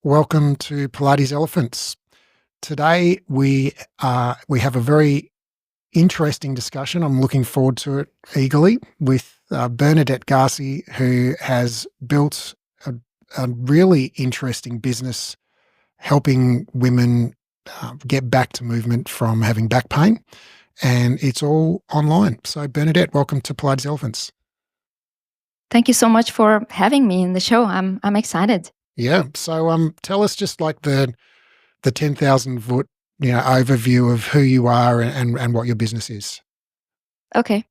Welcome to Pilates Elephants. Today we have a very interesting discussion. I'm looking forward to it eagerly with Bernadett Gaszi, who has built a really interesting business helping women get back to movement from having back pain, and it's all online. So Bernadett, welcome to Pilates Elephants. Thank you so much for having me in the show. I'm excited. Yeah. So tell us just like the 10,000 foot overview of who you are and what your business is. Okay.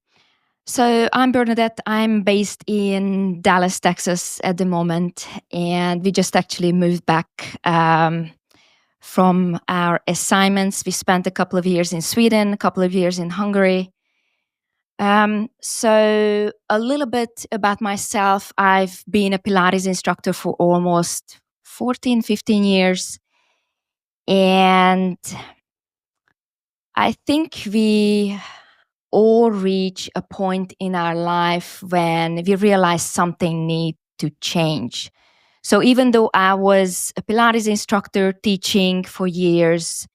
So I'm Bernadett. I'm based in Dallas, Texas at the moment. And we just actually moved back from our assignments. We spent a couple of years in Sweden, a couple of years in Hungary. So a little bit about myself. I've been a Pilates instructor for almost 14, 15 years. And I think we all reach a point in our life when we realize something needs to change. So even though I was a Pilates instructor teaching for years,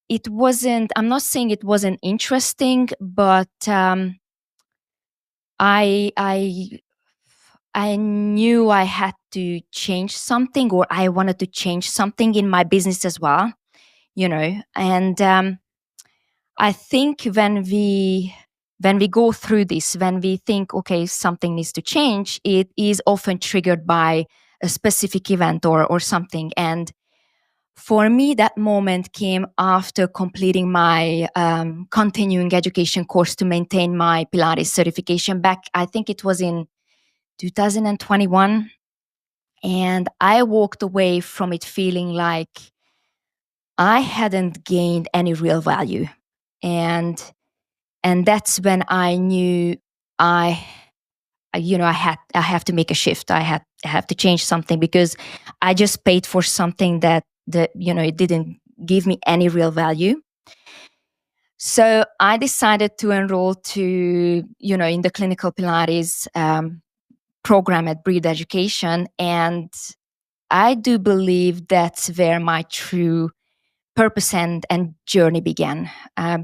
I'm not saying it wasn't interesting, but I knew I had to change something, or I wanted to change something in my business as well, and I think when we go through this, when we think, okay, something needs to change, it is often triggered by a specific event or something. And for me, that moment came after completing my continuing education course to maintain my Pilates certification back, I think it was in 2021. And I walked away from it feeling like I hadn't gained any real value. And that's when I knew I have to make a shift. I have to change something, because I just paid for something that it didn't give me any real value. So I decided to enroll in the clinical Pilates program at Breed Education, and I do believe that's where my true purpose and journey began,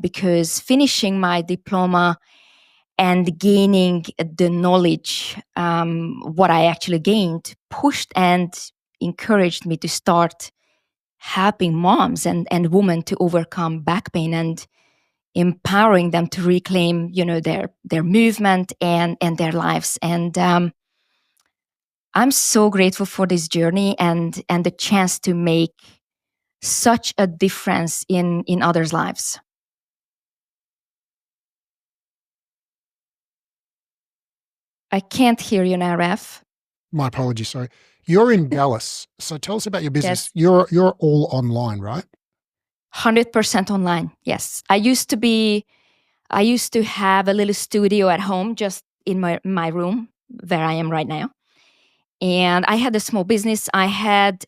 because finishing my diploma and gaining the knowledge, what I actually gained, pushed and encouraged me to start helping moms and women to overcome back pain and empowering them to reclaim, their movement and their lives. And I'm so grateful for this journey and the chance to make such a difference in others' lives. I can't hear you now, Raph. My apologies, sorry. You're in Dallas, so tell us about your business. Yes. You're all online, right? 100% online, yes. I used to have a little studio at home, just in my room where I am right now. And I had a small business. I had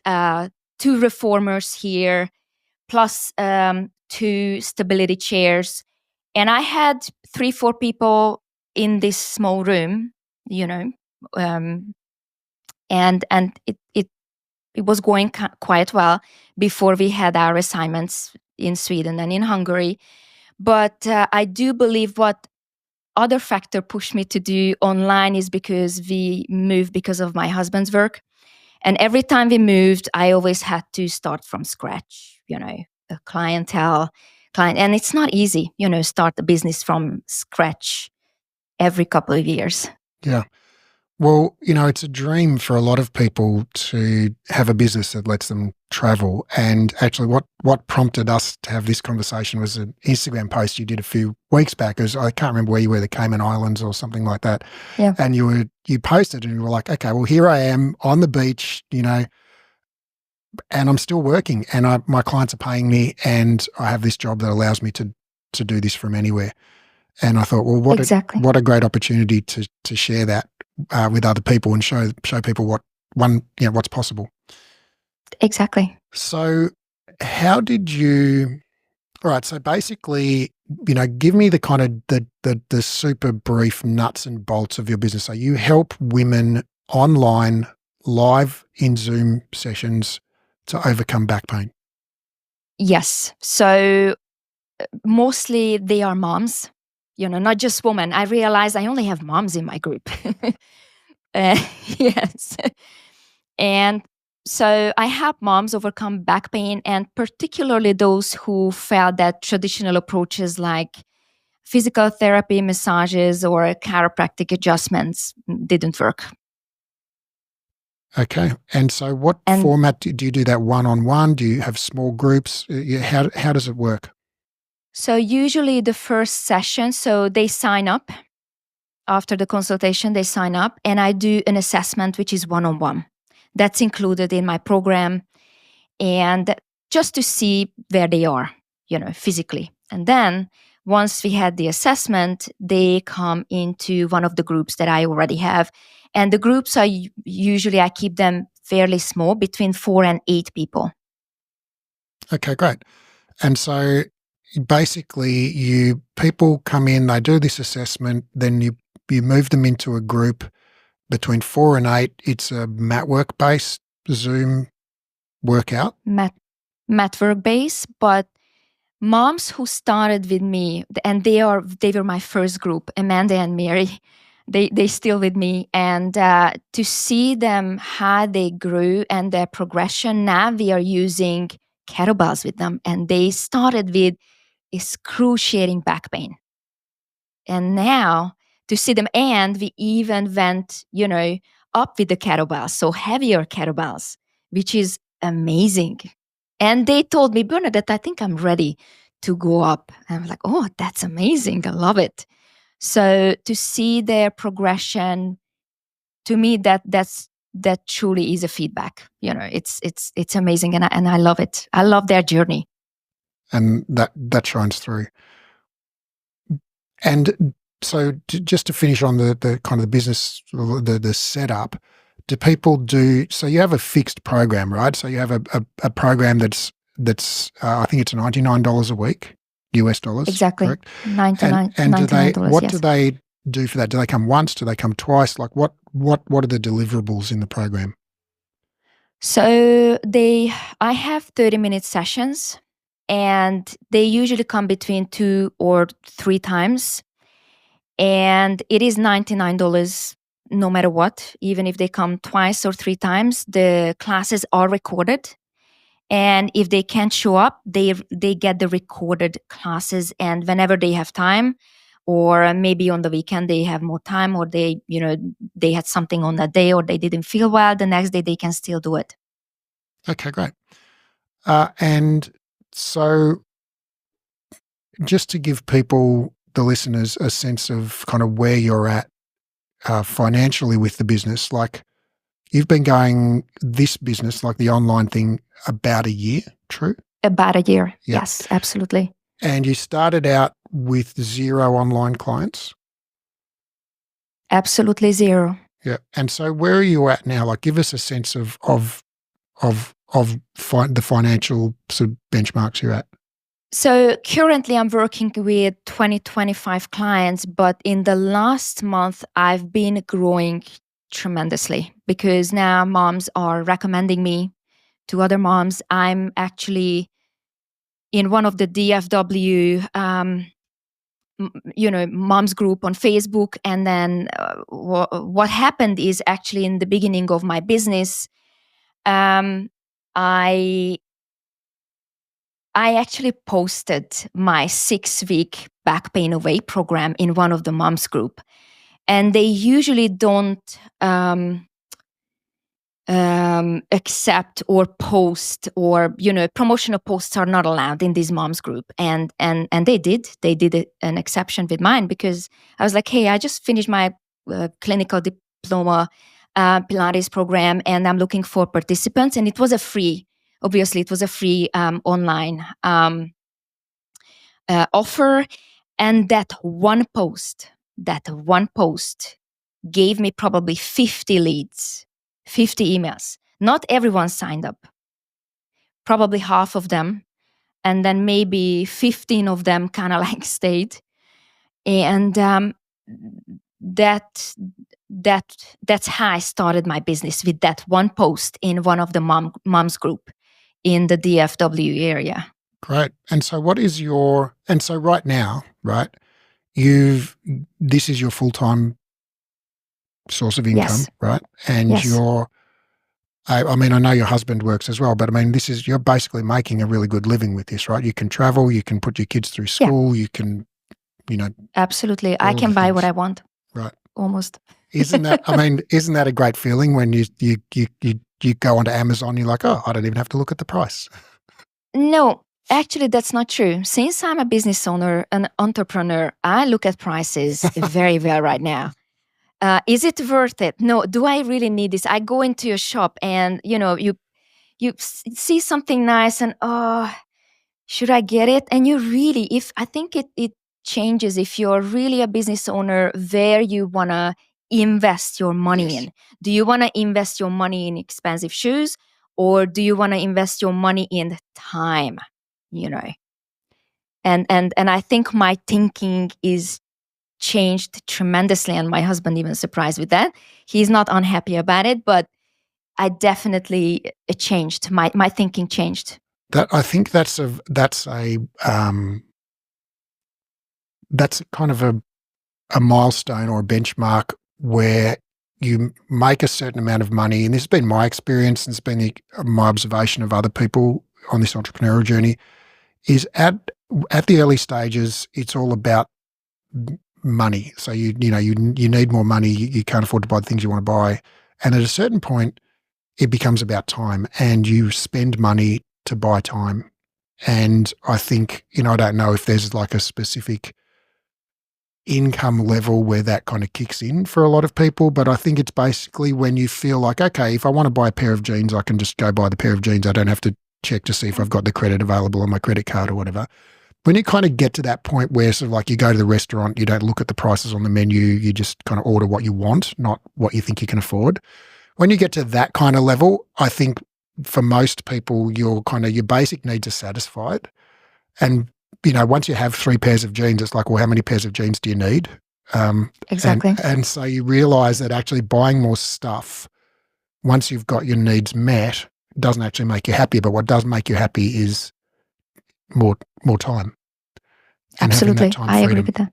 2 reformers here, plus 2 stability chairs. And I had 3-4 people in this small room, and it was going quite well before we had our assignments in Sweden and in Hungary. But I do believe what other factor pushed me to do online is because we moved because of my husband's work. And every time we moved, I always had to start from scratch, a client. And it's not easy, start a business from scratch every couple of years. Yeah. Well, it's a dream for a lot of people to have a business that lets them travel. And actually what prompted us to have this conversation was an Instagram post you did a few weeks back. I can't remember where you were, the Cayman Islands or something like that. Yeah. And you posted and you were like, okay, well, here I am on the beach, and I'm still working, and my clients are paying me, and I have this job that allows me to do this from anywhere. And I thought, well, what a great opportunity to share that with other people and show people what's possible. Exactly. So how did you? All right. So basically, give me the kind of the super brief nuts and bolts of your business. So you help women online, live in Zoom sessions, to overcome back pain? Yes. So mostly they are moms, not just women. I realize I only have moms in my group. Yes. And so I help moms overcome back pain, and particularly those who felt that traditional approaches like physical therapy, massages, or chiropractic adjustments didn't work. Okay. And so what And format do you do that one-on-one? Do you have small groups? How does it work? so usually the first session, so they sign up. After the consultation, they sign up, and I do an assessment, which is one-on-one. That's included in my program, and just to see where they are, physically. And then once we had the assessment, they come into one of the groups that I already have. And the groups are usually, I keep them fairly small, between 4 and 8 people. Okay, great. And so basically people come in, they do this assessment, then you move them into a group between 4 and 8. It's a mat work based Zoom workout. Mat work base, but moms who started with me, and they were my first group, Amanda and Mary, they still with me, and to see them how they grew and their progression. Now we are using kettlebells with them, and they started with excruciating back pain, and now to see them, and we even went up with the kettlebells, so heavier kettlebells, which is amazing. And they told me, Bernadett, I think I'm ready to go up. And I was like, oh, that's amazing. I love it. So to see their progression, to me, that truly is a feedback. It's amazing, and I love it. I love their journey. And that shines through. And so just to finish on the kind of the business, the setup, do people so you have a fixed program, right? So you have a program that's I think it's $99 a week, US dollars. Exactly. Correct? $99. And what yes. do they do for that? Do they come once? Do they come twice? Like what are the deliverables in the program? So I have 30-minute sessions, and they usually come between 2 or 3 times. And it is $99 no matter what, even if they come twice or 3 times. The classes are recorded. And if they can't show up, they get the recorded classes. And whenever they have time, or maybe on the weekend they have more time, or they had something on that day, or they didn't feel well, the next day they can still do it. Okay, great. And so just to give people, the listeners, a sense of kind of where you're at financially with the business, like you've been going this business, like the online thing, about a year, true? About a year. Yep. Yes, absolutely. And you started out with 0 online clients? Absolutely 0. Yeah. And so where are you at now? Like give us a sense of the financial sort of benchmarks you're at. So currently I'm working with 25 clients, but in the last month I've been growing tremendously because now moms are recommending me to other moms. I'm actually in one of the DFW, moms group on Facebook. And then what happened is actually in the beginning of my business, I actually posted my 6-week back pain away program in one of the moms group, and they usually don't accept or post, or promotional posts are not allowed in this moms group, and they did an exception with mine, because I was like, hey, I just finished my clinical diploma Pilates program, and I'm looking for participants, and it was a free. Obviously, it was a free online offer. And that one post gave me probably 50 leads, 50 emails. Not everyone signed up, probably half of them. And then maybe 15 of them kind of like stayed. And that's how I started my business, with that one post in one of the moms group. in the DFW area. Great. And so right now, right, this is your full-time source of income, Yes. right? And Yes. I mean, I know your husband works as well, but I mean, you're basically making a really good living with this, right? You can travel, you can put your kids through school, you can, Absolutely. I all can the buy what things. I want. Right. Almost. Isn't that a great feeling when you go onto Amazon, you're like, oh, I don't even have to look at the price. No, actually, that's not true. Since I'm a business owner, an entrepreneur, I look at prices very well right now. Is it worth it? No. Do I really need this? I go into a shop and, you see something nice and, should I get it? And I think it changes if you're really a business owner where you want to invest your money in. Do you want to invest your money in expensive shoes, or do you want to invest your money in time? And I think my thinking is changed tremendously, and my husband even surprised with that. He's not unhappy about it, but I definitely it changed. My thinking changed. I think that's kind of a milestone or a benchmark where you make a certain amount of money, and this has been my experience, and it's been my observation of other people on this entrepreneurial journey, is at the early stages, it's all about money. So you need more money. You can't afford to buy the things you want to buy, and at a certain point, it becomes about time, and you spend money to buy time. And I think, I don't know if there's like a specific income level where that kind of kicks in for a lot of people, but I think it's basically when you feel like, okay, if I want to buy a pair of jeans, I can just go buy the pair of jeans. I don't have to check to see if I've got the credit available on my credit card or whatever. When you kind of get to that point where sort of like you go to the restaurant, you don't look at the prices on the menu, you just kind of order what you want, not what you think you can afford. When you get to that kind of level, I think for most people, your basic needs are satisfied. And, once you have 3 pairs of jeans, it's like, well, how many pairs of jeans do you need? Exactly. And so you realize that actually buying more stuff, once you've got your needs met, doesn't actually make you happy. But what does make you happy is more time. And absolutely, having that time I freedom. agree with that.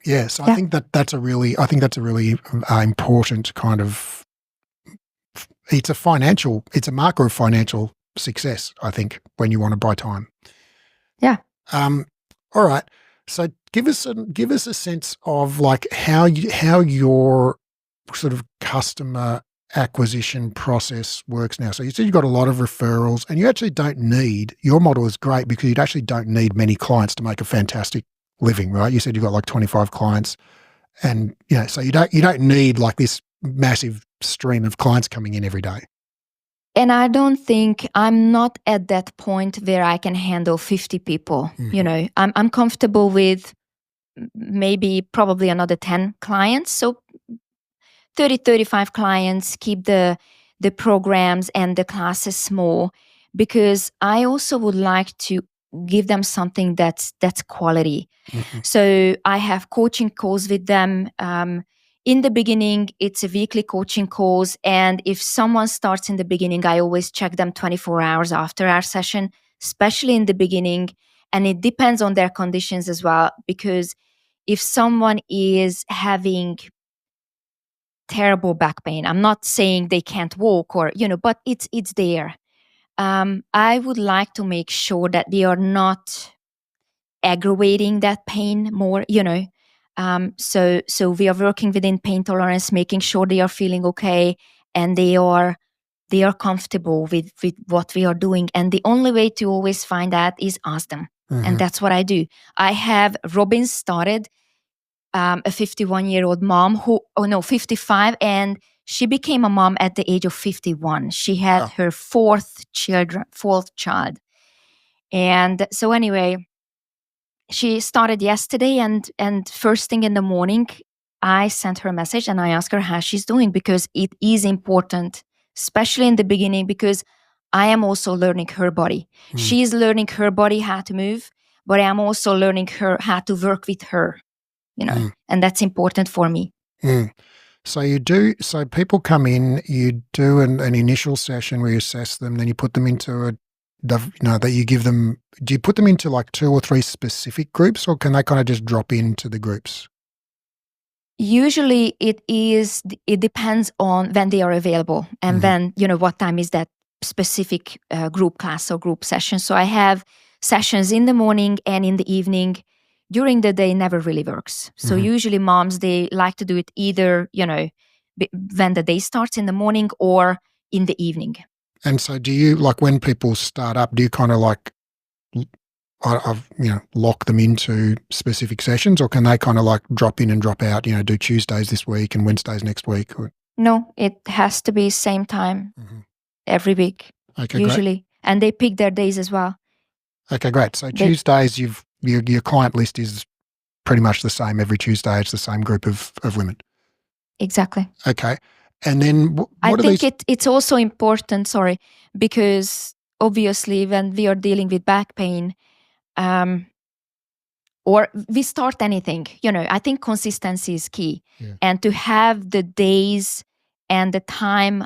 Yeah, so I think that's a really important kind of. It's a marker of financial success, I think, when you want to buy time. Yeah. All right. So give us a sense of like how your sort of customer acquisition process works now. So you said you've got a lot of referrals, and you actually don't need, your model is great because you actually don't need many clients to make a fantastic living, right? You said you've got like 25 clients, and so you don't need like this massive stream of clients coming in every day. And I don't think I'm not at that point where I can handle 50 people. Mm-hmm. I'm comfortable with probably another 10 clients. So 30, 35 clients, keep the programs and the classes small, because I also would like to give them something that's quality. Mm-hmm. So I have coaching calls with them. In the beginning, it's a weekly coaching calls. And if someone starts in the beginning, I always check them 24 hours after our session, especially in the beginning. And it depends on their conditions as well, because if someone is having terrible back pain, I'm not saying they can't walk but it's there. I would like to make sure that they are not aggravating that pain more, so we are working within pain tolerance, making sure they are feeling okay and they are comfortable with what we are doing. And the only way to always find that is ask them. Mm-hmm. And that's what I do. I have Robin started, a 51-year-old mom 55, and she became a mom at the age of 51. She had her fourth child. And so anyway, she started yesterday, and first thing in the morning, I sent her a message and I asked her how she's doing, because it is important, especially in the beginning, because I am also learning her body. She's learning her body how to move, but I'm also learning her how to work with her, and that's important for me. So people come in, you do an initial session where you assess them, then you put them into that you give them? Do you put them into like 2 or 3 specific groups, or can they kind of just drop into the groups? Usually it depends on when they are available and when, what time is that specific group class or group session. So I have sessions in the morning and in the evening. During the day never really works. So usually moms, they like to do it either, when the day starts in the morning or in the evening. And so do you, like when people start up, do you kind of like, lock them into specific sessions, or can they kind of like drop in and drop out, do Tuesdays this week and Wednesdays next week? Or? No, it has to be same time every week, okay, usually. Great. And they pick their days as well. Okay, great. So Tuesdays, your client list is pretty much the same every Tuesday. It's the same group of women. Exactly. Okay. And then I think it's also important, because obviously when we are dealing with back pain, or we start anything, I think consistency is key. Yeah. And to have the days and the time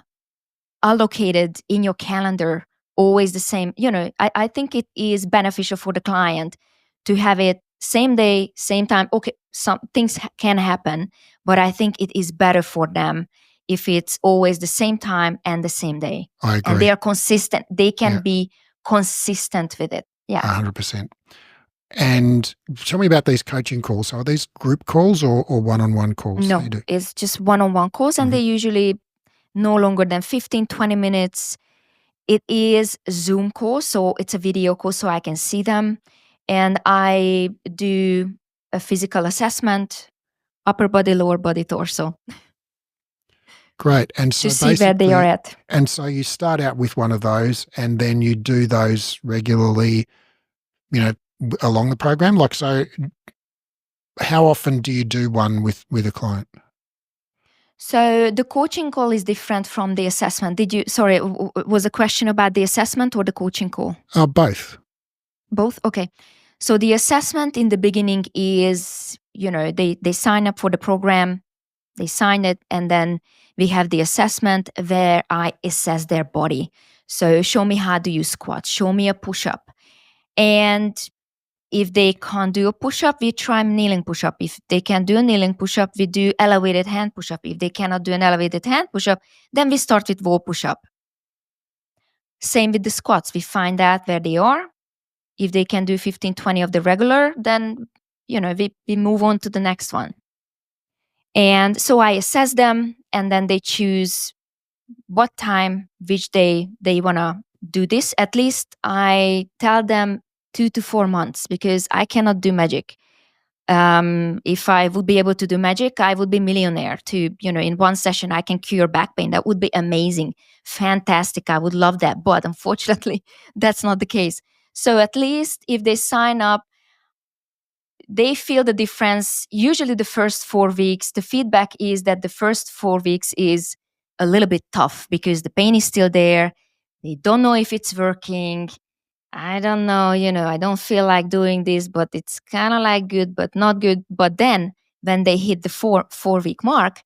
allocated in your calendar always the same, I think it is beneficial for the client to have it same day, same time. Okay, some things can happen, but I think it is better for them if it's always the same time and the same day. I agree. And they are consistent. They can be consistent with it. Yeah. 100%. And tell me about these coaching calls. So are these group calls or one-on-one calls? No, it's just one-on-one calls, and they usually no longer than 15, 20 minutes. It is a Zoom call, so it's a video call so I can see them. And I do a physical assessment, upper body, lower body, torso. Great. And so to see where they are at. And so you start out with one of those and then you do those regularly, along the program. Like, so how often do you do one with a client? So the coaching call is different from the assessment. Was a question about the assessment or the coaching call? Both. Both? Okay. So the assessment in the beginning is, they sign up for the program, they sign it, and then we have the assessment where I assess their body. So show me how do you squat, show me a push-up. And if they can't do a push-up, we try kneeling push-up. If they can do a kneeling push-up, we do elevated hand push-up. If they cannot do an elevated hand push-up, then we start with wall push-up. Same with the squats. We find out where they are. If they can do 15, 20 of the regular, then, we move on to the next one. And so I assess them, and then they choose what time, which day they want to do this. At least I tell them 2 to 4 months, because I cannot do magic. If I would be able to do magic, I would be millionaire. In one session, I can cure back pain. That would be amazing. Fantastic. I would love that. But unfortunately, that's not the case. So at least if they sign up, they feel the difference. Usually the first 4 weeks, the feedback is that the first 4 weeks is a little bit tough because the pain is still there. They don't know if it's working. I don't know, I don't feel like doing this, but it's kind of like good, but not good. But then when they hit the 4-week mark,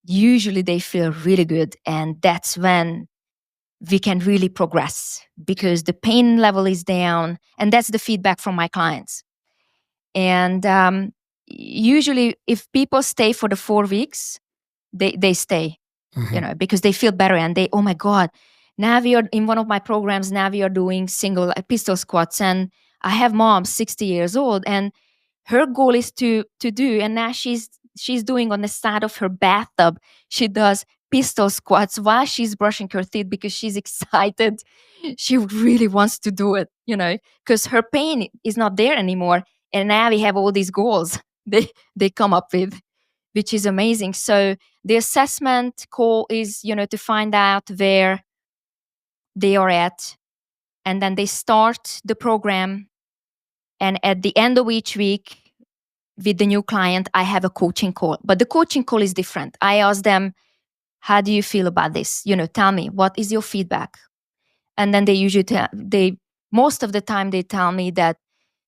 usually they feel really good. And that's when we can really progress because the pain level is down. And that's the feedback from my clients. And usually if people stay for the 4 weeks, they stay, because they feel better and they, oh my God, now we are in one of my programs, now we are doing single pistol squats. And I have mom, 60 years old, and her goal is to do, and now she's doing on the side of her bathtub. She does pistol squats while she's brushing her teeth because she's excited. She really wants to do it, because her pain is not there anymore. And now we have all these goals they come up with, which is amazing. So the assessment call is, to find out where they are at. And then they start the program. And at the end of each week with the new client, I have a coaching call. But the coaching call is different. I ask them, how do you feel about this? Tell me, what is your feedback? And then they usually most of the time they tell me that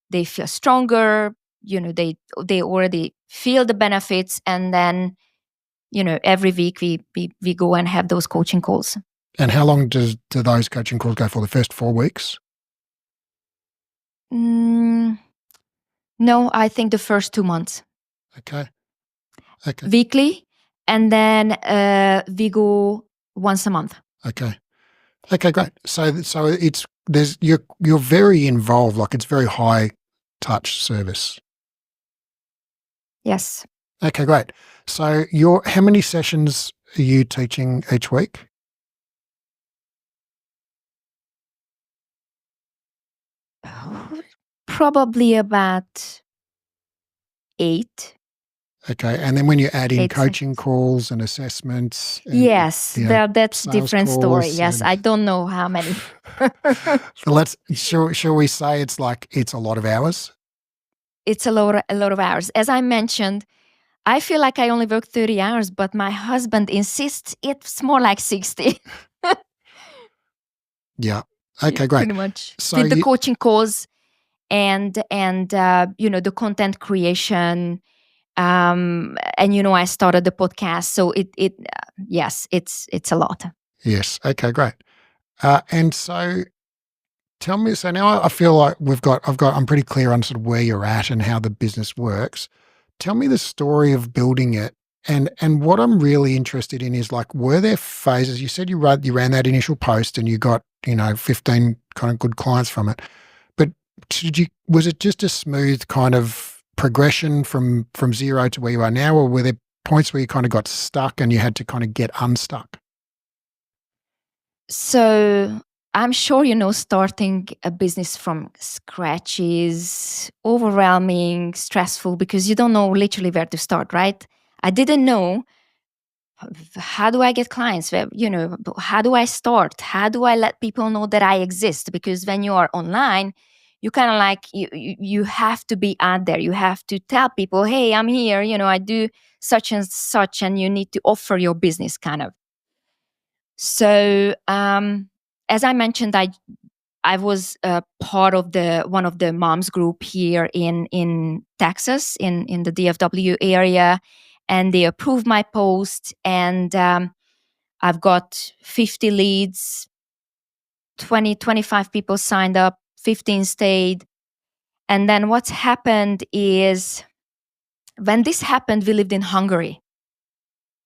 they feel stronger, they already feel the benefits. And then, every week we go and have those coaching calls. And how long do those coaching calls go for? The first 4 weeks? No, I think the first 2 months. Okay. Weekly, and then we go once a month. Okay, great. So you're very involved, like it's very high touch service. Yes. Okay, great. So how many sessions are you teaching each week? Probably about 8. Okay, and then when you add in 8 coaching sessions. calls and assessments, and, Yes, that's sales different story. calls Yes, and- I don't know how many. So shall we say it's a lot of hours? It's a lot of hours. As I mentioned, I feel like I only work 30 hours, but my husband insists it's more like 60. Yeah. Okay, great. Pretty much. So With the coaching calls and the content creation, and I started the podcast, so yes, it's a lot. Yes. Okay, great. And so tell me, so now I feel like I'm pretty clear on sort of where you're at and how the business works. Tell me the story of building it. And what I'm really interested in is, like, were there phases? You said you ran that initial post and you got, 15 kind of good clients from it. But was it just a smooth kind of progression from zero to where you are now, or were there points where you kind of got stuck and you had to kind of get unstuck? So I'm sure starting a business from scratch is overwhelming, stressful, because you don't know literally where to start, right? I didn't know, how do I get clients? How do I start? How do I let people know that I exist? Because when you are online, you kind of like, you have to be out there. You have to tell people, hey, I'm here, I do such and such, and you need to offer your business kind of. So, as I mentioned, I was part of one of the moms group here in Texas, in the DFW area, and they approved my post, and I've got 50 leads, 25 people signed up, 15 stayed. And then what's happened is, when this happened, we lived in Hungary.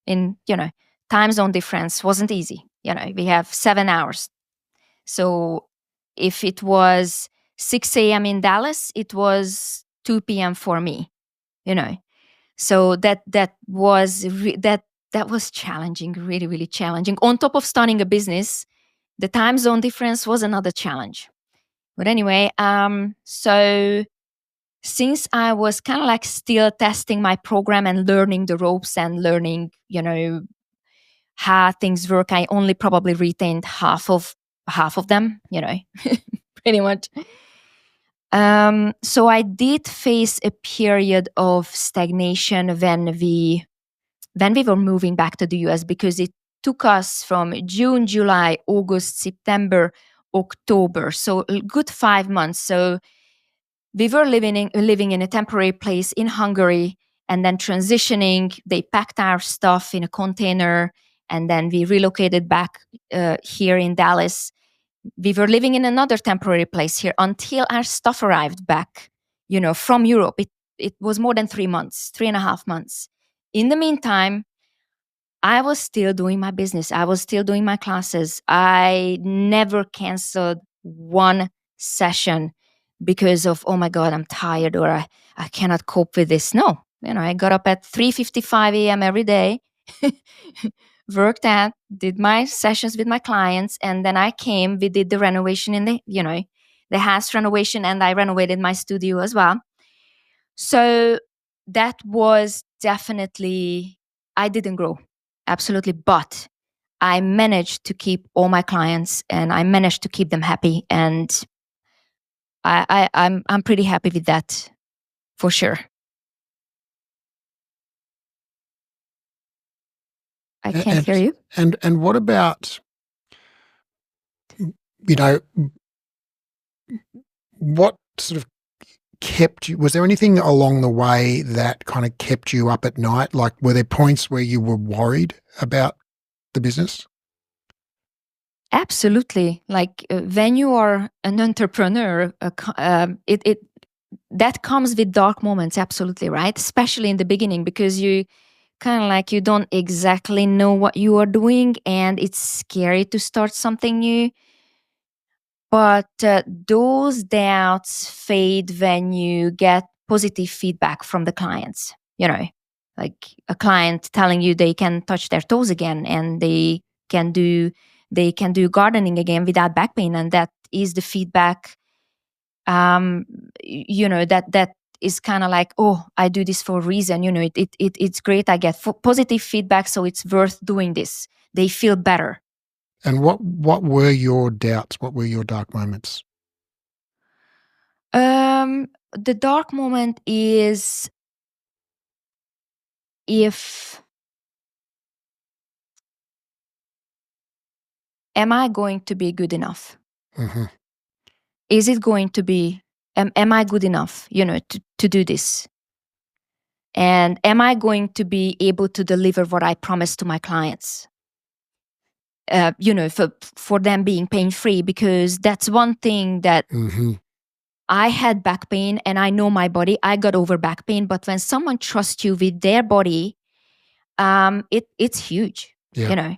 Time zone difference wasn't easy. We have 7 hours. So if it was 6 a.m. in Dallas, it was 2 p.m. for me, So that was challenging, really, really challenging. On top of starting a business, the time zone difference was another challenge. But anyway, so since I was kind of like still testing my program and learning the ropes and learning, how things work, I only probably retained half of them, pretty much. So I did face a period of stagnation when we were moving back to the US, because it took us from June, July, August, September, October, so a good 5 months. So we were living in a temporary place in Hungary, and then transitioning. They packed our stuff in a container, and then we relocated back here in Dallas. We were living in another temporary place here until our stuff arrived back, from Europe. It was more than 3 months, 3.5 months. In the meantime, I was still doing my business. I was still doing my classes. I never canceled one session because of, oh my God, I'm tired, or I cannot cope with this. No, I got up at 3:55 a.m. every day, worked out, did my sessions with my clients, and then I came. We did the renovation in the house renovation, and I renovated my studio as well. So that was definitely, I didn't grow, absolutely, but I managed to keep all my clients, and I managed to keep them happy, and I'm pretty happy with that, for sure. I can't hear you. And what about, what sort of kept you? Was there anything along the way that kind of kept you up at night? Like, were there points where you were worried about the business? Absolutely. Like when you are an entrepreneur, that comes with dark moments. Absolutely, right? Especially in the beginning, because you kind of like you don't exactly know what you are doing, and it's scary to start something new. But those doubts fade when you get positive feedback from the clients. Like a client telling you they can touch their toes again, and can do they can do gardening again without back pain, and that is the feedback. That is kind of like, oh, I do this for a reason. It's great. I get positive feedback, so it's worth doing this. They feel better. And what were your doubts? What were your dark moments? The dark moment is if am I going to be good enough? Mm-hmm. Is it going to be am I good enough, to do this? And am I going to be able to deliver what I promised to my clients? For them being pain-free, because that's one thing that Mm-hmm. I had back pain, and I know my body. I got over back pain, but when someone trusts you with their body, it's huge, Yeah.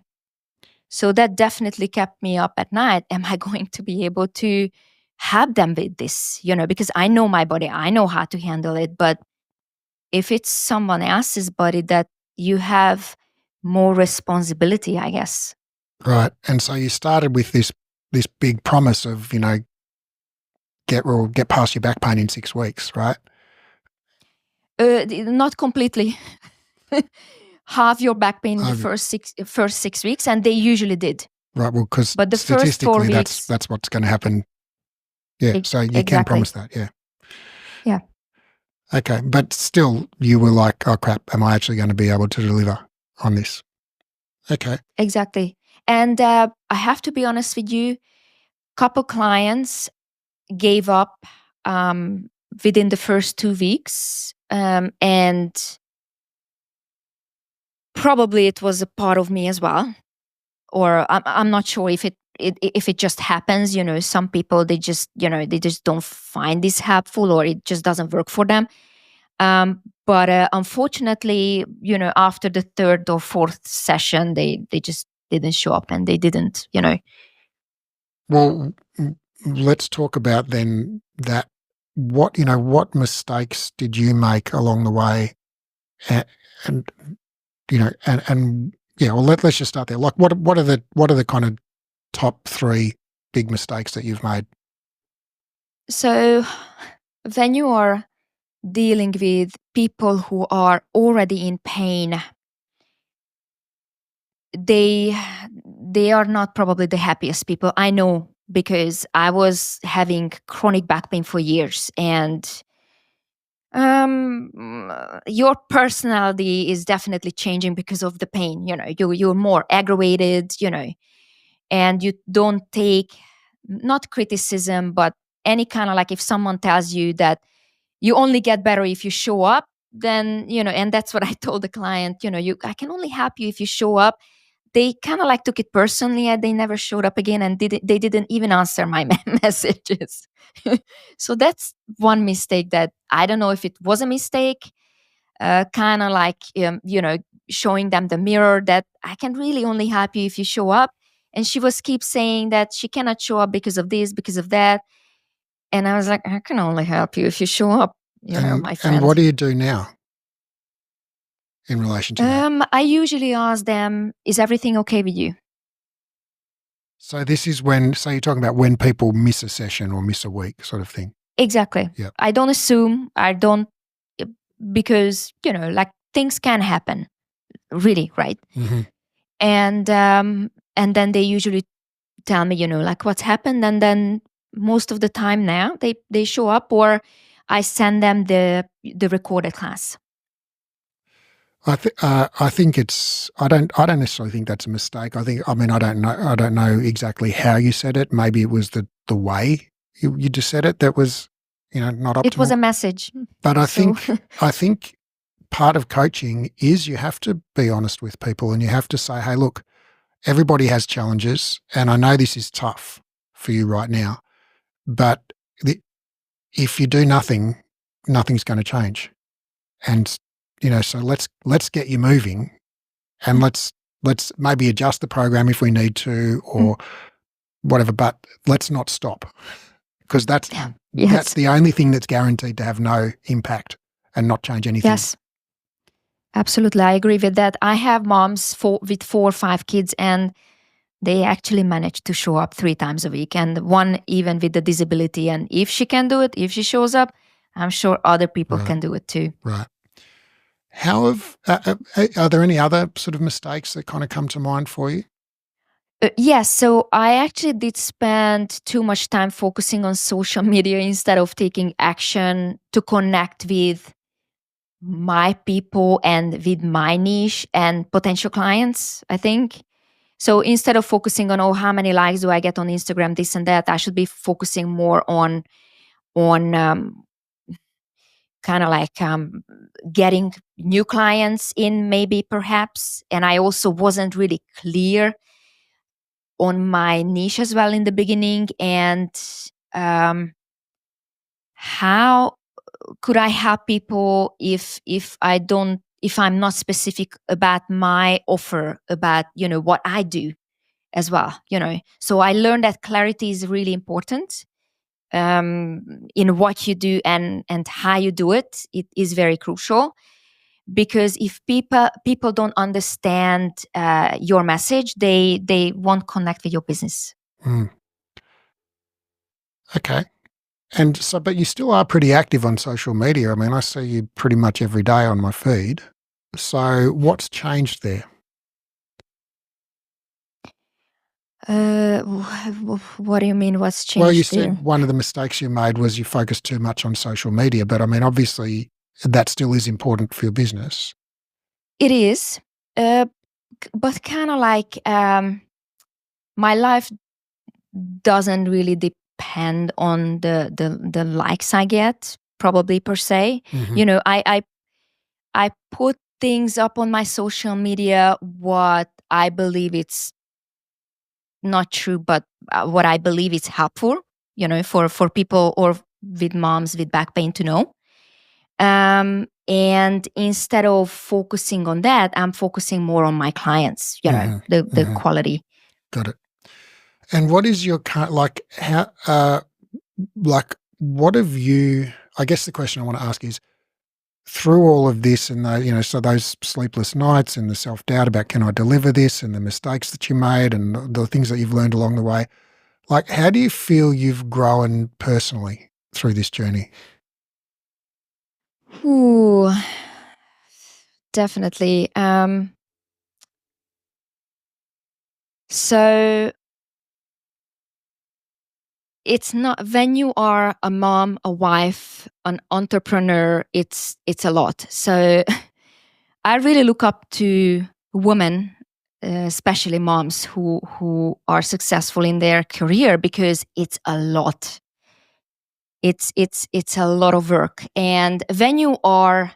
So that definitely kept me up at night. Am I going to be able to help them with this? Because I know my body, I know how to handle it. But if it's someone else's body, that you have more responsibility, I guess. Right. And so you started with this big promise of, get past your back pain in 6 weeks, right? Not completely. Half your back pain in the first 6 weeks, and they usually did. Right. Well, because but the first 4 statistically, weeks, that's what's going to happen. Yeah. So you can exactly. promise that. Yeah. Yeah. Okay. But still, you were like, oh crap, am I actually going to be able to deliver on this? Okay. Exactly. And I have to be honest with you, couple clients gave up within the first 2 weeks, and probably it was a part of me as well, or I'm not sure if it just happens. Some people, they just don't find this helpful, or it just doesn't work for them. But unfortunately, after the third or fourth session, they just didn't show up, and they didn't. Well, let's talk about then that. What mistakes did you make along the way, and yeah. Well, let's just start there. Like, what are the kind of top 3 big mistakes that you've made? So when you are dealing with people who are already in pain, they are not probably the happiest people. I know, because I was having chronic back pain for years, and your personality is definitely changing because of the pain. You're more aggravated, and you don't take, not criticism, but any kind of, like, if someone tells you that you only get better if you show up, then and that's what I told the client. I can only help you if you show up. They kind of like took it personally, and they never showed up again, and they didn't even answer my messages. So that's one mistake that I don't know if it was a mistake. Kind of like showing them the mirror that I can really only help you if you show up. And she was keep saying that she cannot show up because of this, because of that. And I was like, I can only help you if you show up, my friend. And what do you do now in relation to that? I usually ask them, is everything okay with you? So this is when, so you're talking about when people miss a session or miss a week sort of thing. Exactly. Yep. I don't assume, because, like, things can happen, really, right? Mm-hmm. And then they usually tell me, like, what's happened. And then most of the time now they show up, or I send them the recorded class. I think it's. I don't necessarily think that's a mistake. I don't know exactly how you said it. Maybe it was the way you just said it that was, not optimal. It was a message. But I think part of coaching is you have to be honest with people, and you have to say, hey, look, everybody has challenges, and I know this is tough for you right now, but if you do nothing, nothing's going to change. And, so let's get you moving, and let's maybe adjust the program if we need to, or whatever, but let's not stop, because that's the only thing that's guaranteed to have no impact and not change anything. Yes, absolutely. I agree with that. I have moms with 4 or 5 kids, and they actually manage to show up 3 times a week, and one even with the disability. And if she can do it, if she shows up, I'm sure other people can do it too. Right. How are there any other sort of mistakes that kind of come to mind for you? Yes. So I actually did spend too much time focusing on social media instead of taking action to connect with my people and with my niche and potential clients, I think. So instead of focusing on, how many likes do I get on Instagram, this and that, I should be focusing more on kind of like getting new clients in, maybe perhaps. And I also wasn't really clear on my niche as well in the beginning, and how could I help people if I'm not specific about my offer, about what I do as well. So I learned that clarity is really important in what you do and how you do it. It is very crucial, because if people don't understand your message, they won't connect with your business. Okay. And so, but you still are pretty active on social media. I mean, I see you pretty much every day on my feed. So what's changed there? What do you mean what's changed? Well, you there? said one of the mistakes you made was you focused too much on social media, but I mean, obviously that still is important for your business. It is, but kind of like my life doesn't really depend on the likes I get, probably, per se. Mm-hmm. I put things up on my social media what I believe it's not true, but what I believe is helpful, for people or with moms with back pain to know. And instead of focusing on that, I'm focusing more on my clients, the quality. Got it. And what is your like? How what have you? I guess the question I want to ask is, through all of this and so those sleepless nights and the self-doubt about can I deliver this, and the mistakes that you made and the things that you've learned along the way, like, how do you feel you've grown personally through this journey? Ooh, definitely. So it's not, when you are a mom, a wife, an entrepreneur, it's a lot. So I really look up to women, especially moms who are successful in their career, because it's a lot. It's a lot of work. And when you are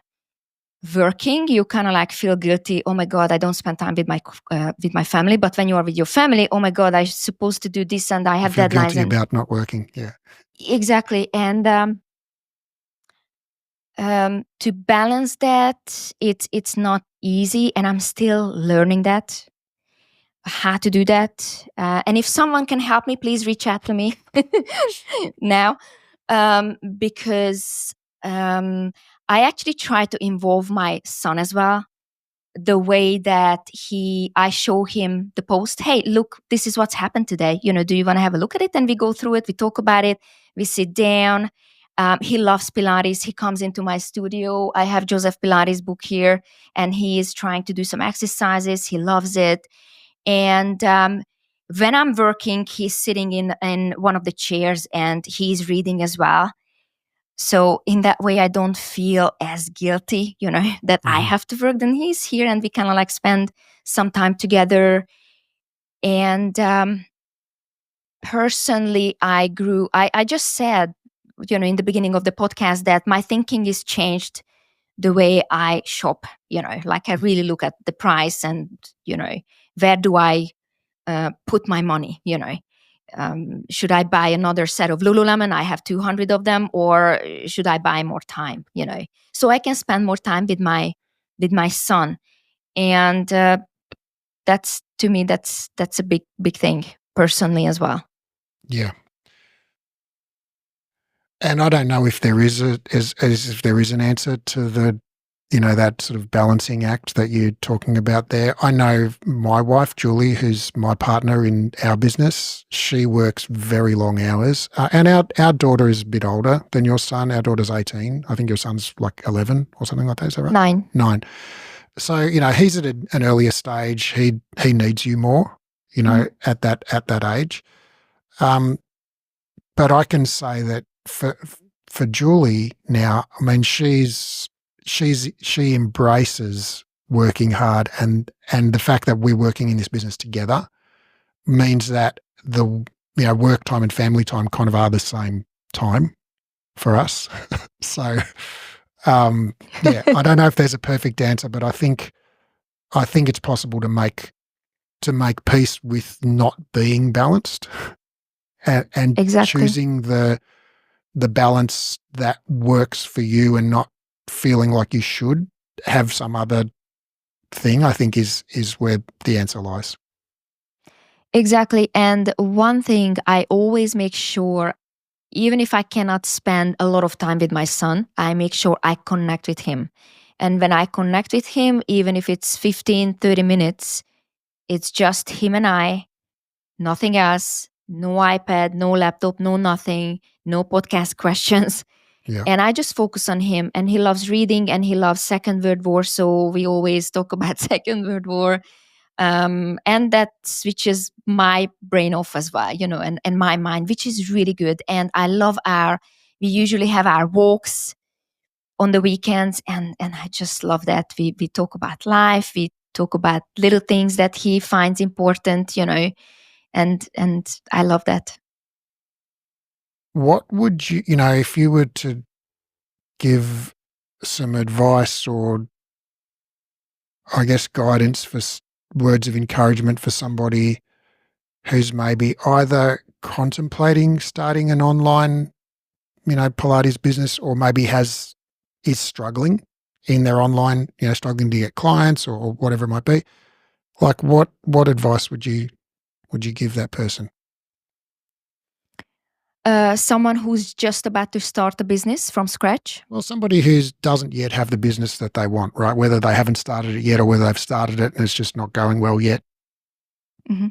working, you kind of like feel guilty. Oh my God, I don't spend time with my family. But when you are with your family, oh my God, I'm supposed to do this, and I have deadlines. Guilty about not working. Yeah, exactly. And to balance that, it's not easy, and I'm still learning that, how to do that. And if someone can help me, please reach out to me now, because I actually try to involve my son as well. The way that I show him the post. Hey, look, this is what's happened today. Do you want to have a look at it? And we go through it. We talk about it. We sit down. He loves Pilates. He comes into my studio. I have Joseph Pilates book here, and he is trying to do some exercises. He loves it. And when I'm working, he's sitting in one of the chairs, and he's reading as well. So in that way, I don't feel as guilty, that I have to work. Then he's here, and we kind of like spend some time together. And personally, I grew. I just said, in the beginning of the podcast, that my thinking is changed the way I shop. Like I really look at the price, and where do I put my money, should I buy another set of Lululemon? I have 200 of them, or should I buy more time? So I can spend more time with my son, and that's, to me, that's a big thing personally as well. Yeah. And I don't know if there is if there is an answer to the, that sort of balancing act that you're talking about there. I know my wife, Julie, who's my partner in our business, she works very long hours. And our daughter is a bit older than your son. Our daughter's 18. I think your son's like 11 or something like that. Is that right? 9. So, he's at an earlier stage. He needs you more, at that age. But I can say that for Julie now, I mean, she embraces working hard, and the fact that we're working in this business together means that the work time and family time kind of are the same time for us. So yeah, I don't know if there's a perfect answer, but I think it's possible to make peace with not being balanced, and Exactly. choosing the balance that works for you, and not feeling like you should have some other thing, I think is where the answer lies. Exactly. And one thing I always make sure, even if I cannot spend a lot of time with my son, I make sure I connect with him. And when I connect with him, even if it's 15, 30 minutes, it's just him and I, nothing else, no iPad, no laptop, no nothing, no podcast questions. Yeah. And I just focus on him. And he loves reading, and he loves Second World War. So we always talk about Second World War. And that switches my brain off as well, and my mind, which is really good. And I love we usually have our walks on the weekends, and I just love that. We talk about life, we talk about little things that he finds important, and I love that. What would you, if you were to give some advice, or I guess guidance, for words of encouragement for somebody who's maybe either contemplating starting an online, Pilates business, or maybe is struggling in their online, struggling to get clients, or whatever it might be, like what advice would you give that person? Someone who's just about to start a business from scratch? Well, somebody who doesn't yet have the business that they want, right? Whether they haven't started it yet, or whether they've started it and it's just not going well yet. Mm-hmm.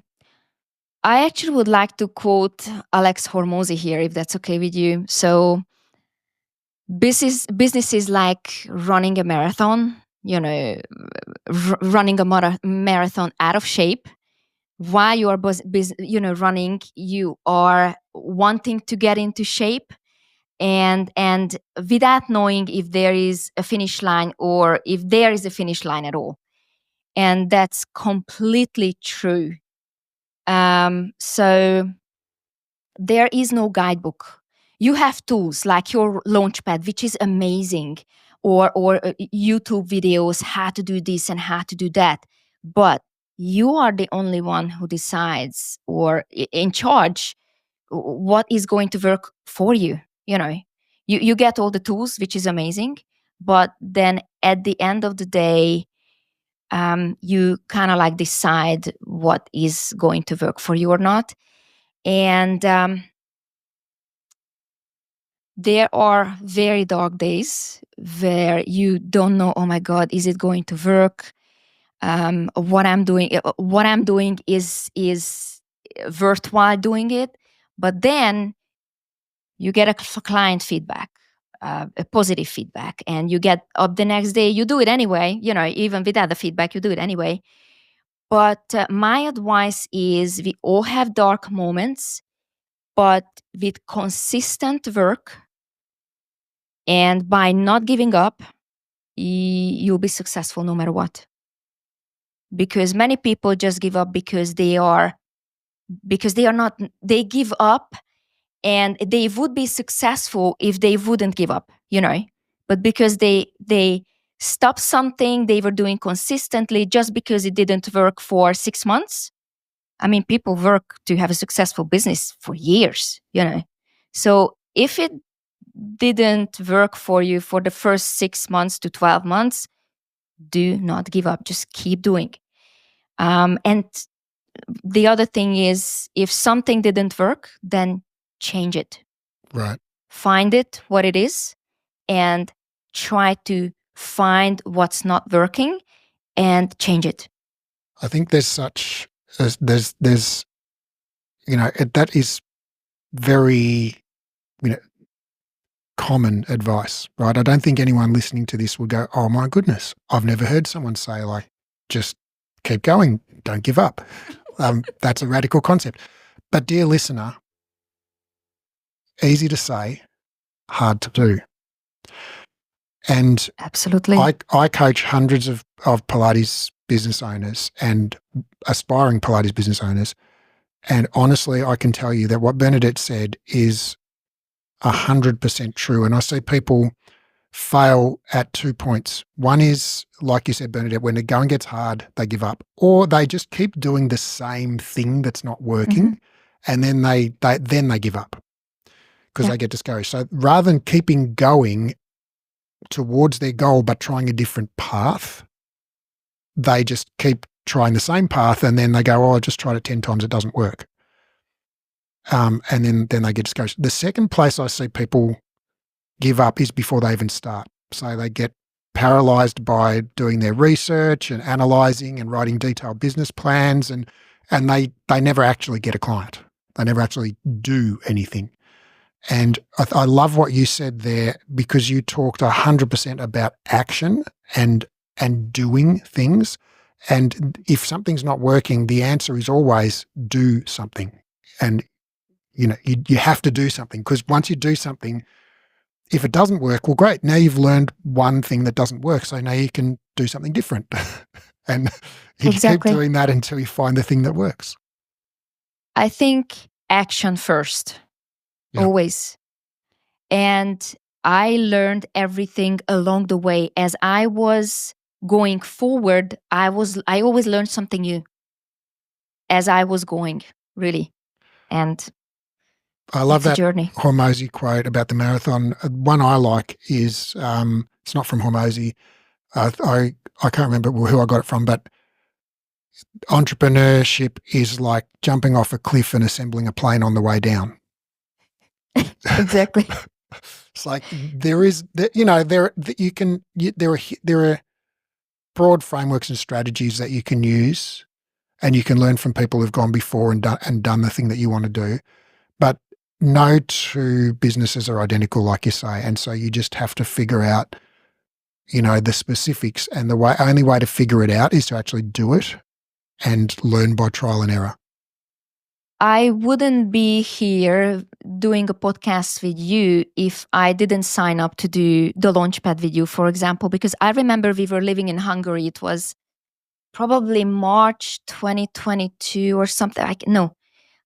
I actually would like to quote Alex Hormozi here, if that's okay with you. So business is like running a marathon, running a marathon out of shape. While you are running, you are wanting to get into shape, and without knowing if there is a finish line, or if there is a finish line at all. And that's completely true. So there is no guidebook. You have tools like your Launchpad, which is amazing, or YouTube videos, how to do this and how to do that. But you are the only one who decides, or in charge, what is going to work for you. You get all the tools, which is amazing. But then at the end of the day, you kind of like decide what is going to work for you or not. And there are very dark days where you don't know, oh my God, is it going to work? What I'm doing is worthwhile doing it. But then you get a client feedback, a positive feedback, and you get up the next day, you do it anyway, even without the feedback, you do it anyway. But my advice is, we all have dark moments, but with consistent work and by not giving up, you'll be successful no matter what. Because many people just give up because they give up, and they would be successful if they wouldn't give up, but because they stopped something they were doing consistently, just because it didn't work for 6 months, I mean, people work to have a successful business for years, So if it didn't work for you for the first 6 months to 12 months, do not give up. Just keep doing. And the other thing is, if something didn't work, then change it. Right. Find it, what it is, and try to find what's not working and change it. I think there's that is very, common advice, right? I don't think anyone listening to this would go, oh my goodness, I've never heard someone say, like, just keep going, don't give up. That's a radical concept. But dear listener, easy to say, hard to do. And absolutely, I coach hundreds of Pilates business owners and aspiring Pilates business owners. And honestly, I can tell you that what Bernadett said is 100% true. And I see people fail at 2 points. One is, like you said, Bernadett, when the going gets hard, they give up, or they just keep doing the same thing that's not working, and then they give up because they get discouraged. So rather than keeping going towards their goal but trying a different path, they just keep trying the same path, and then they go, oh, I just tried it 10 times, it doesn't work. And then they get discouraged. The second place I see people give up is before they even start. So they get paralyzed by doing their research and analyzing and writing detailed business plans, and they never actually get a client. They never actually do anything. And I love what you said there, because you talked 100% about action and doing things. And if something's not working, the answer is always do something. And you have to do something, because once you do something, if it doesn't work, well, great. Now you've learned one thing that doesn't work. So now you can do something different. And you keep doing that until you find the thing that works. I think action first, always. And I learned everything along the way. As I was going forward, I always learned something new as I was going, really. And I love that journey. Hormozi quote about the marathon. One I like is, it's not from Hormozi. I can't remember who I got it from, but entrepreneurship is like jumping off a cliff and assembling a plane on the way down. Exactly. It's like there are broad frameworks and strategies that you can use, and you can learn from people who've gone before and done the thing that you want to do. But no two businesses are identical, like you say, and so you just have to figure out, the specifics. And the only way to figure it out is to actually do it and learn by trial and error. I wouldn't be here doing a podcast with you if I didn't sign up to do the Launchpad with you, for example, because I remember we were living in Hungary. It was probably March 2022 or something.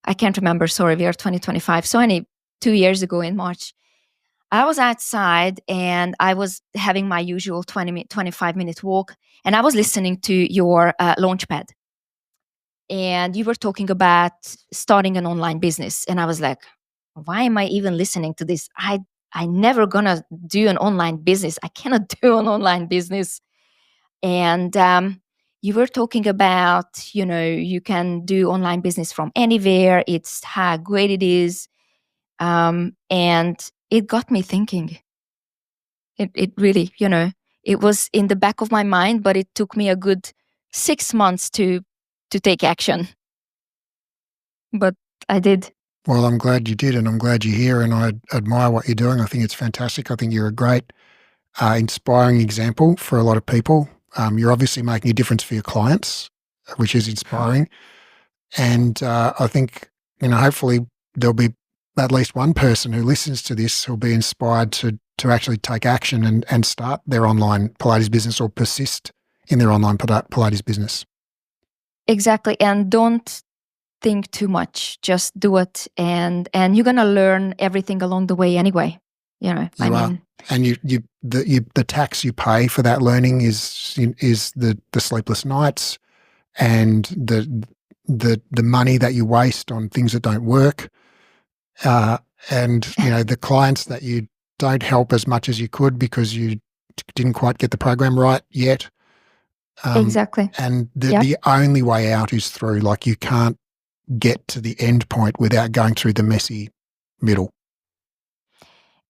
I can't remember. Sorry, we are 2025. So 2 years ago in March, I was outside and I was having my usual 25-minute walk, and I was listening to your Launchpad. And you were talking about starting an online business. And I was like, why am I even listening to this? I never gonna do an online business. I cannot do an online business. And you were talking about, you can do online business from anywhere. It's how great it is. And it got me thinking. It really, it was in the back of my mind, but it took me a good 6 months to take action. But I did. Well, I'm glad you did, and I'm glad you're here, and I admire what you're doing. I think it's fantastic. I think you're a great, inspiring example for a lot of people. You're obviously making a difference for your clients, which is inspiring. And I think, hopefully there'll be at least one person who listens to this who'll be inspired to actually take action and start their online Pilates business, or persist in their online Pilates business. Exactly. And don't think too much. Just do it, and you're gonna learn everything along the way anyway. And the tax you pay for that learning is the sleepless nights and the money that you waste on things that don't work, and the clients that you don't help as much as you could because you didn't quite get the program right yet. Exactly. And the only way out is through. Like, you can't get to the end point without going through the messy middle.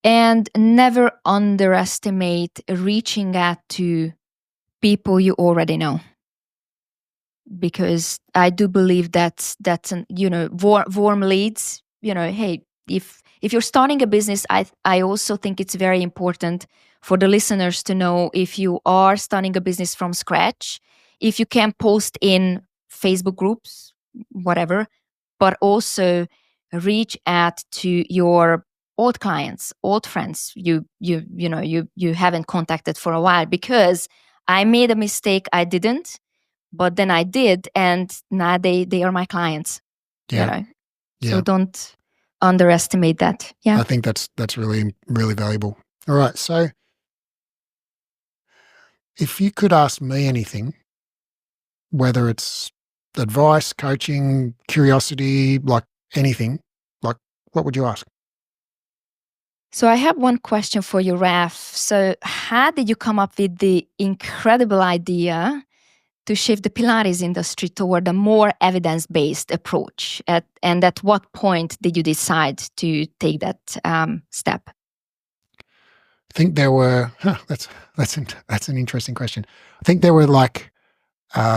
And never underestimate reaching out to people you already know, because I do believe that's an, warm leads. Hey, if you're starting a business, I also think it's very important for the listeners to know, if you are starting a business from scratch, if you can post in Facebook groups, whatever, but also reach out to your old clients, old friends you haven't contacted for a while, because I made a mistake. I didn't, but then I did, and now they are my clients. So don't underestimate that. I think that's really, really valuable. All right, so if you could ask me anything, whether it's advice, coaching, curiosity, like anything, like, what would you ask? So I have one question for you, Raph. So how did you come up with the incredible idea to shift the Pilates industry toward a more evidence-based approach? And at what point did you decide to take that step? I think there were. That's an interesting question. I think there were like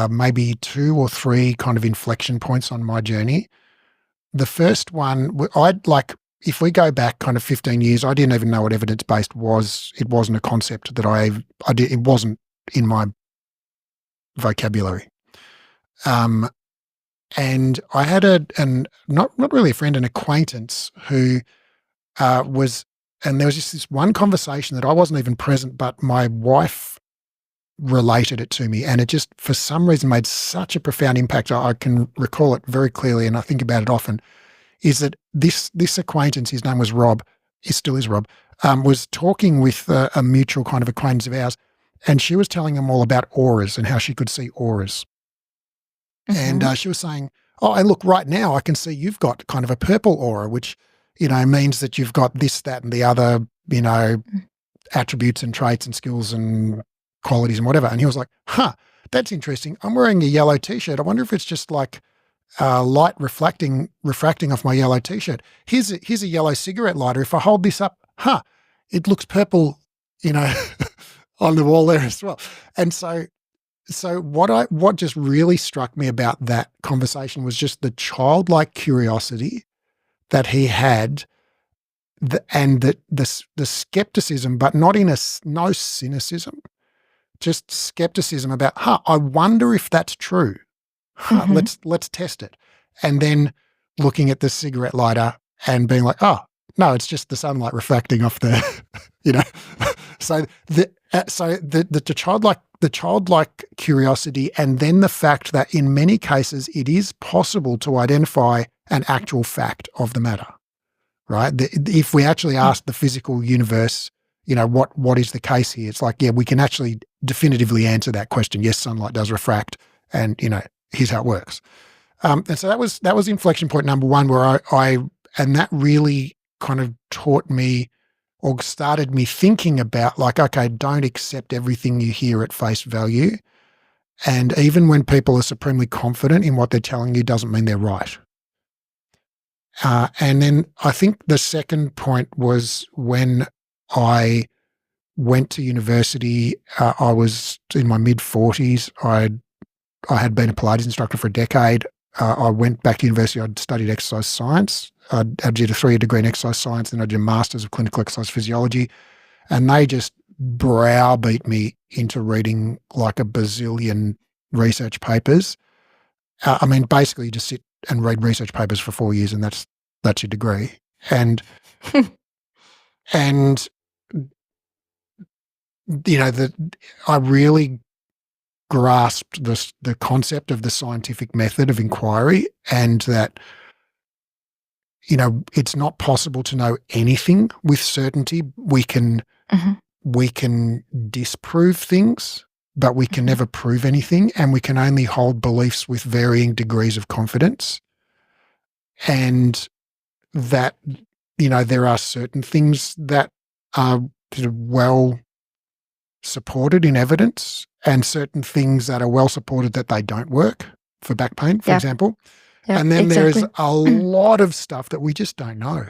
maybe 2 or 3 kind of inflection points on my journey. The first one, if we go back kind of 15 years, I didn't even know what evidence-based was. It wasn't a concept that I did. It wasn't in my vocabulary. And I had not really a friend, an acquaintance who was, and there was just this one conversation that I wasn't even present, but my wife related it to me, and it just, for some reason, made such a profound impact. I can recall it very clearly, and I think about it often. Is that this acquaintance, his name was Rob, he still is Rob, was talking with a mutual kind of acquaintance of ours, and she was telling him all about auras and how she could see auras. Mm-hmm. And she was saying, oh, and look, right now I can see you've got kind of a purple aura, which, means that you've got this, that, and the other, attributes and traits and skills and qualities and whatever. And he was like, that's interesting. I'm wearing a yellow T-shirt. I wonder if it's just like light refracting off my yellow T-shirt. Here's a yellow cigarette lighter. If I hold this up, it looks purple, on the wall there as well. And so what just really struck me about that conversation was just the childlike curiosity that he had, and the skepticism, but not in no cynicism, just skepticism about, I wonder if that's true. Mm-hmm. Let's test it. And then looking at the cigarette lighter and being like, oh, no, it's just the sunlight refracting off the, So the childlike curiosity, and then the fact that in many cases it is possible to identify an actual fact of the matter, right? If we actually ask the physical universe, what is the case here? It's like, we can actually definitively answer that question. Yes, sunlight does refract, and here's how it works. And so that was inflection point number 1, where and that really kind of taught me, or started me thinking about, like, okay, don't accept everything you hear at face value. And even when people are supremely confident in what they're telling you, doesn't mean they're right. And then I think the second point was when I went to university. I was in my mid-40s. I had been a Pilates instructor for a decade. I went back to university. I'd studied exercise science. I did a 3-year degree in exercise science, and I did a master's of clinical exercise physiology. And they just browbeat me into reading like a bazillion research papers. Basically, you just sit and read research papers for 4 years, and that's your degree. And and I really grasped the concept of the scientific method of inquiry, and that it's not possible to know anything with certainty. We can disprove things, but we can never prove anything, and we can only hold beliefs with varying degrees of confidence. And that, there are certain things that are sort of well supported in evidence, and certain things that are well supported that they don't work for back pain, for example. And then there is a lot of stuff that we just don't know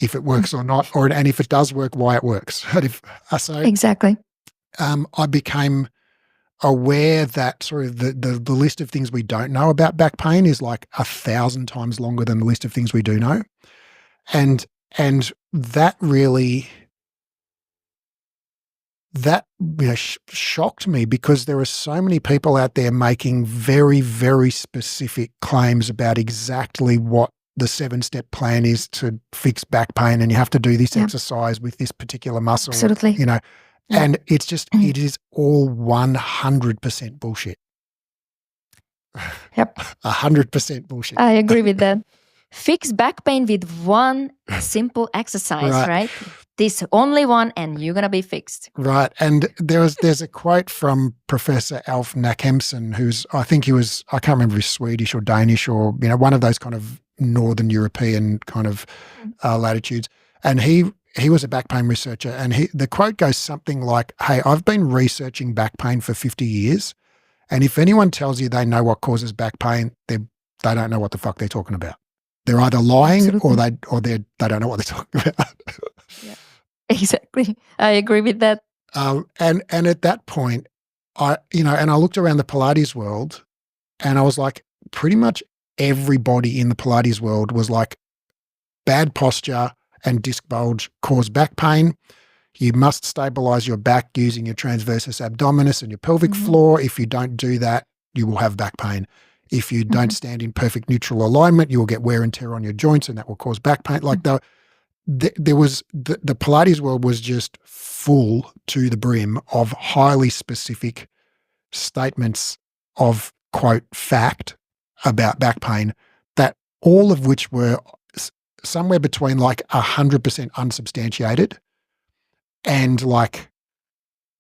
if it works or not, and if it does work, why it works. Exactly. I became aware that sort of the list of things we don't know about back pain is like 1,000 times longer than the list of things we do know. And that really, shocked me, because there are so many people out there making very, very specific claims about exactly what the 7-step plan is to fix back pain, and you have to do this exercise with this particular muscle. Absolutely. And it's just, it is all 100% bullshit. Yep. 100% bullshit. I agree with that. Fix back pain with one simple exercise, right? This only one, and you're going to be fixed. Right. And there's a quote from Professor Alf Nackemson, I can't remember if he's Swedish or Danish or, one of those kind of Northern European kind of latitudes. And he was a back pain researcher, and the quote goes something like, "Hey, I've been researching back pain for 50 years, and if anyone tells you they know what causes back pain, they don't know what the fuck they're talking about. They're either lying or they don't know what they're talking about." Yeah. Exactly. I agree with that. And at that point, I looked around the Pilates world, and I was like, pretty much everybody in the Pilates world was like, bad posture and disc bulge cause back pain. You must stabilize your back using your transversus abdominis and your pelvic floor. If you don't do that, you will have back pain. If you don't stand in perfect neutral alignment, you will get wear and tear on your joints, and that will cause back pain. Like the Pilates world was just full to the brim of highly specific statements of, quote, fact about back pain, that all of which were somewhere between like 100% unsubstantiated and like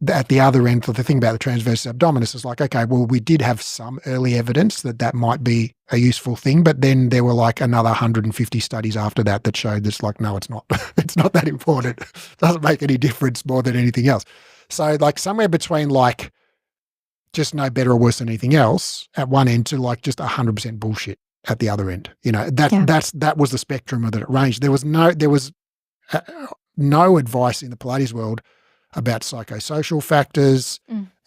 at the other end, the thing about the transversus abdominis is like, okay, well, we did have some early evidence that might be a useful thing, but then there were like another 150 studies after that showed this, like, no, it's not. It's not that important. It doesn't make any difference more than anything else. So like somewhere between like just no better or worse than anything else at one end to like just 100% bullshit at the other end. That was the spectrum that it ranged. There was no advice in the Pilates world about psychosocial factors,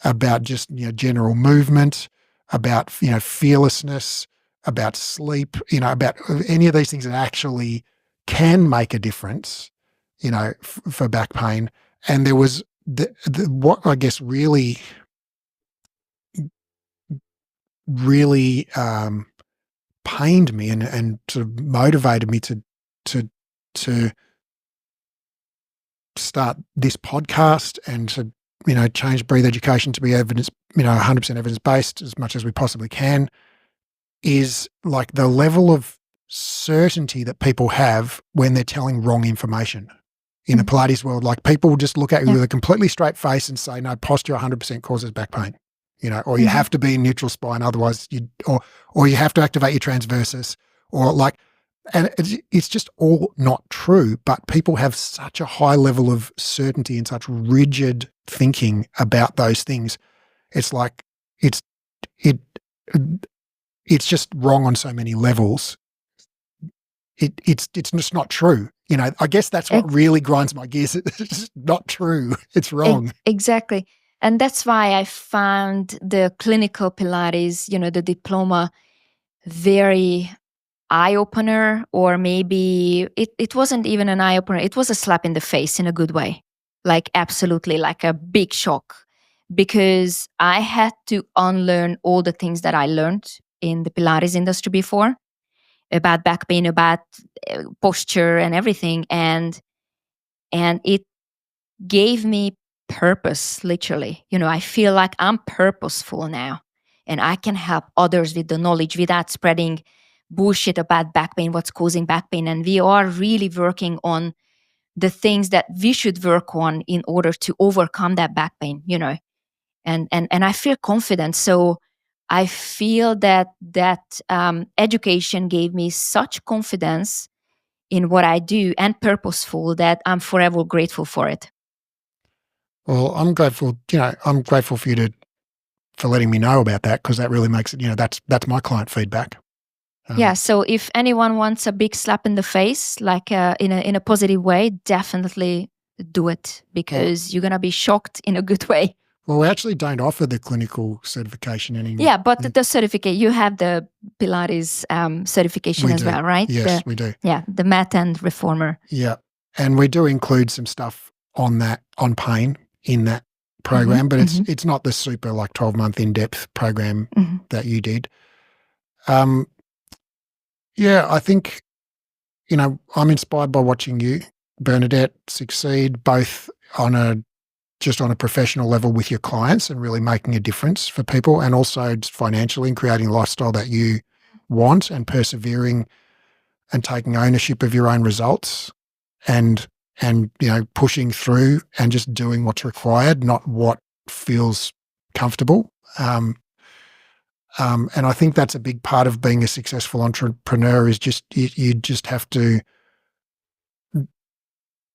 about just general movement, about fearlessness, about sleep, about any of these things that actually can make a difference, for back pain. And there was what I guess really pained me and sort of motivated me to start this podcast and to change Breathe Education to be evidence 100% evidence based as much as we possibly can, is like the level of certainty that people have when they're telling wrong information in the Pilates world. Like people will just look at you with a completely straight face and say, no, posture 100% causes back pain, or you have to be in neutral spine, otherwise or you have to activate your transversus, or like. And it's just all not true, but people have such a high level of certainty and such rigid thinking about those things. It's like it's just wrong on so many levels. It's just not true. I guess that's what really grinds my gears. It's just not true. It's wrong. Exactly. And that's why I found the clinical Pilates, the diploma, very eye-opener, or maybe it wasn't even an eye-opener. It was a slap in the face in a good way, like absolutely like a big shock, because I had to unlearn all the things that I learned in the Pilates industry before about back pain, about posture and everything. And it gave me purpose, literally. I feel like I'm purposeful now, and I can help others with the knowledge without spreading bullshit about back pain, what's causing back pain. And we are really working on the things that we should work on in order to overcome that back pain, and I feel confident. So I feel that education gave me such confidence in what I do and purposeful that I'm forever grateful for it. Well, I'm grateful. I'm grateful for you for letting me know about that, because that really makes it. That's my client feedback. Yeah. So if anyone wants a big slap in the face, like in a positive way, definitely do it, because you're gonna be shocked in a good way. Well, we actually don't offer the clinical certification anymore. Yeah, but the certificate, you have the Pilates certification as well, right? Yes, we do. Yeah, the mat and reformer. Yeah, and we do include some stuff on pain in that program, but it's not the super 12-month in-depth program that you did. Yeah, I think, I'm inspired by watching you, Bernadett, succeed both on a professional level with your clients and really making a difference for people, and also just financially and creating a lifestyle that you want, and persevering and taking ownership of your own results, and pushing through and just doing what's required, not what feels comfortable. And I think that's a big part of being a successful entrepreneur, is just you just have to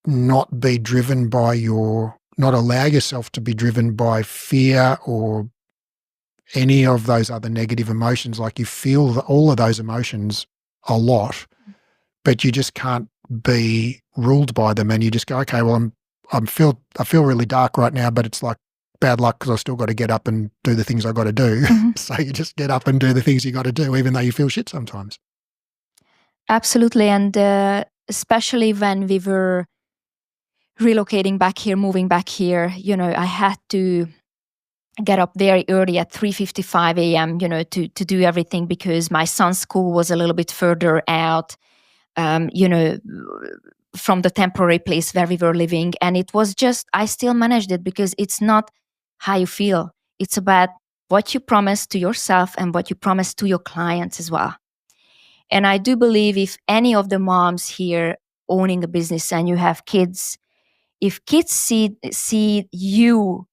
not allow yourself to be driven by fear or any of those other negative emotions. Like, you feel all of those emotions a lot, but you just can't be ruled by them. And you just go, okay, well, I feel really dark right now, but it's like bad luck, because I still got to get up and do the things I got to do. So you just get up and do the things you got to do, even though you feel shit sometimes. Absolutely. And especially when we were relocating back here, moving back here, I had to get up very early at 3:55 a.m., to do everything, because my son's school was a little bit further out, from the temporary place where we were living. And it was just, I still managed it, because it's not how you feel. It's about what you promise to yourself and what you promise to your clients as well. And I do believe, if any of the moms here owning a business and you have kids, if kids see you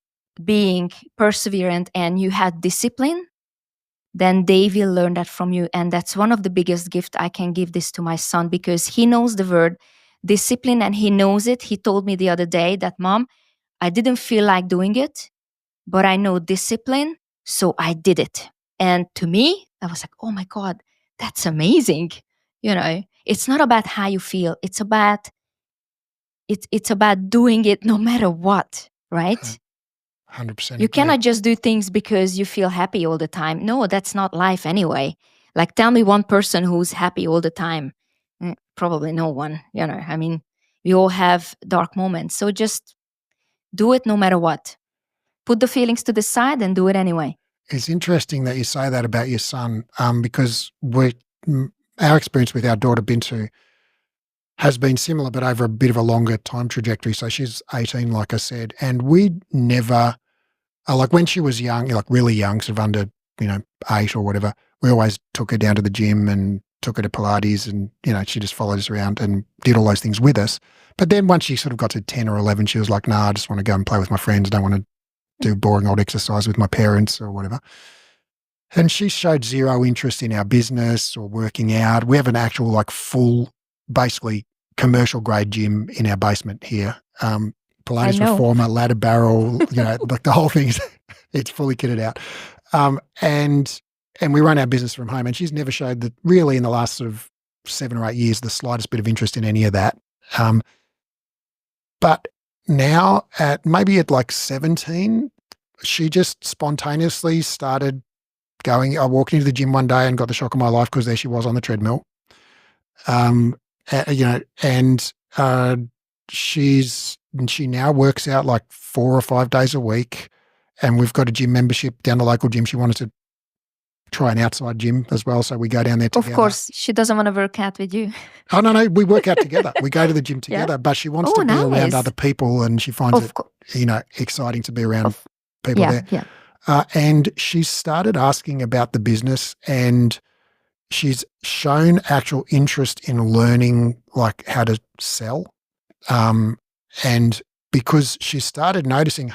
being perseverant and you had discipline, then they will learn that from you. And that's one of the biggest gifts I can give this to my son, because he knows the word discipline and he knows it. He told me the other day that, Mom, I didn't feel like doing it, but I know discipline, so I did it. And to me, I was like, oh my God, that's amazing. It's not about how you feel. It's about doing it no matter what, right? 100%. You cannot just do things because you feel happy all the time. No, that's not life anyway. Like, tell me one person who's happy all the time. Probably no one, I mean, we all have dark moments. So just do it no matter what. Put the feelings to the side and do it anyway. It's interesting that you say that about your son, because our experience with our daughter Bintu has been similar, but over a bit of a longer time trajectory. So she's 18, like I said, and we never, like when she was young, like really young, sort of under 8 or whatever, we always took her down to the gym and took her to Pilates, and she just followed us around and did all those things with us. But then once she sort of got to 10 or 11, she was like, nah, I just want to go and play with my friends. I don't want to do boring old exercise with my parents or whatever. And she showed zero interest in our business or working out. We have an actual full, basically commercial grade gym in our basement here. Pilates reformer, ladder barrel, like the whole thing, it's fully kitted out. And we run our business from home, and she's never showed that really in the last sort of 7 or 8 years, the slightest bit of interest in any of that. But now at 17, she just spontaneously started going. I walked into the gym one day and got the shock of my life, because there she was on the treadmill. She now works out 4 or 5 days a week, and we've got a gym membership down the local gym. She wanted to try an outside gym as well, so we go down there together. Of course, she doesn't want to work out with you. Oh, no, we work out together. We go to the gym together, but she wants to be around other people, and she finds it, exciting to be around people there. Yeah. And she started asking about the business, and she's shown actual interest in learning how to sell. And because she started noticing,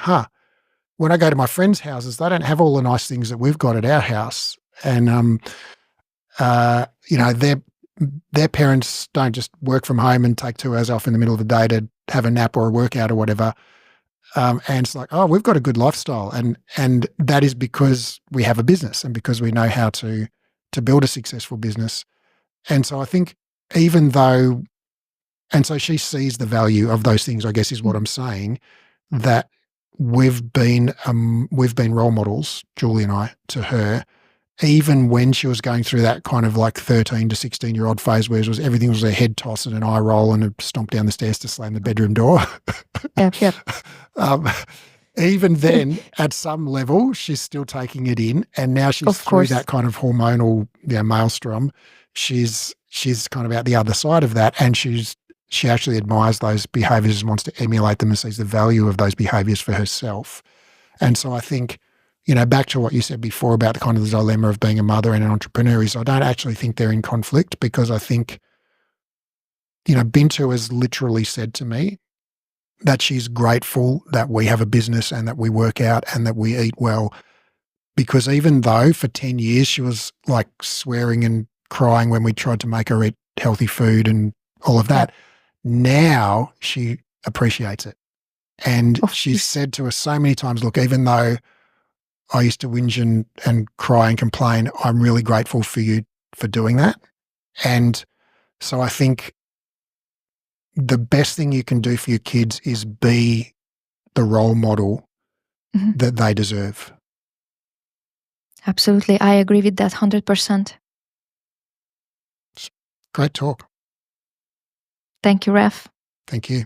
when I go to my friends' houses, they don't have all the nice things that we've got at our house. And, you know, their parents don't just work from home and take 2 hours off in the middle of the day to have a nap or a workout or whatever. And it's like, oh, we've got a good lifestyle. And that is because we have a business and because we know how to build a successful business. And so I think even though, and so she sees the value of those things, I guess is what I'm saying, that we've been role models, Julie and I, to her, even when she was going through that kind of like 13 to 16-year-old phase where everything was a head toss and an eye roll and a stomp down the stairs to slam the bedroom door. Yep. Even then, at some level, she's still taking it in, and now she's through that kind of hormonal, maelstrom. She's kind of out the other side of that, and she actually admires those behaviours and wants to emulate them and sees the value of those behaviours for herself. And so I think, back to what you said before about the kind of the dilemma of being a mother and an entrepreneur is I don't actually think they're in conflict, because I think, Bintu has literally said to me that she's grateful that we have a business and that we work out and that we eat well, because even though for 10 years she was like swearing and crying when we tried to make her eat healthy food and all of that, now she appreciates it. And she's said to us so many times, look, even though I used to whinge and cry and complain, I'm really grateful for you for doing that. And so I think the best thing you can do for your kids is be the role model that they deserve. Absolutely. I agree with that 100%. Great talk. Thank you, Raph. Thank you.